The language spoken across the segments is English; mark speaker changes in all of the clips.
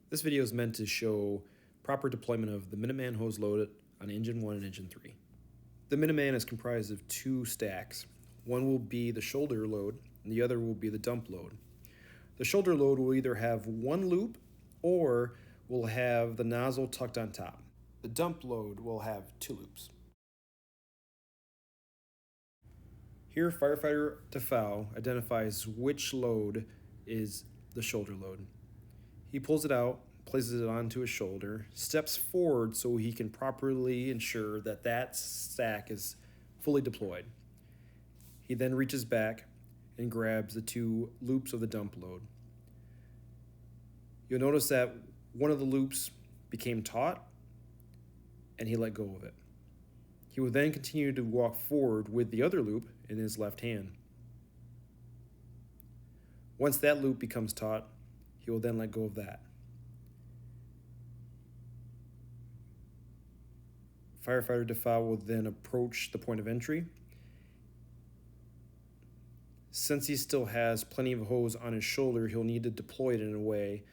Speaker 1: This video is meant to show proper deployment of the Minuteman hose load on engine 1 and engine 3. The Minuteman is comprised of two stacks. One will be the shoulder load and the other will be the dump load. The shoulder load will either have one loop or will have the nozzle tucked on top. The dump load will have two loops. Here, firefighter DeFow identifies which load is the shoulder load. He pulls it out, places it onto his shoulder, steps forward so he can properly ensure that that stack is fully deployed. He then reaches back and grabs the two loops of the dump load. You'll notice that one of the loops became taut and he let go of it. He will then continue to walk forward with the other loop in his left hand. Once that loop becomes taut, he will then let go of that. Firefighter DeFow will then approach the point of entry. Since he still has plenty of hose on his shoulder, he'll need to deploy it in a way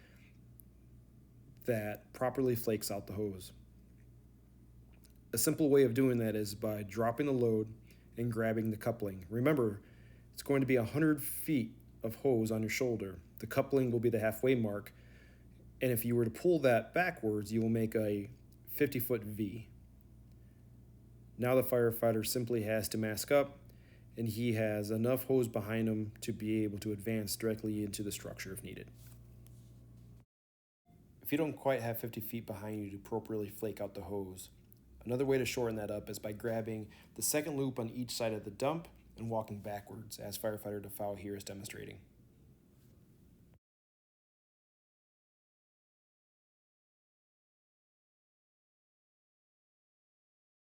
Speaker 1: that properly flakes out the hose. A simple way of doing that is by dropping the load and grabbing the coupling. Remember, it's going to be 100 feet of hose on your shoulder. The coupling will be the halfway mark, and if you were to pull that backwards, you will make a 50-foot V. Now the firefighter simply has to mask up, and he has enough hose behind him to be able to advance directly into the structure if needed. If you don't quite have 50 feet behind you to appropriately flake out the hose, another way to shorten that up is by grabbing the second loop on each side of the dump and walking backwards, as firefighter DeFow here is demonstrating.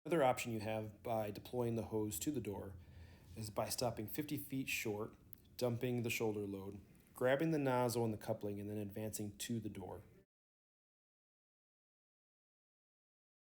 Speaker 1: Another option you have by deploying the hose to the door is by stopping 50 feet short, dumping the shoulder load, grabbing the nozzle and the coupling, and then advancing to the door.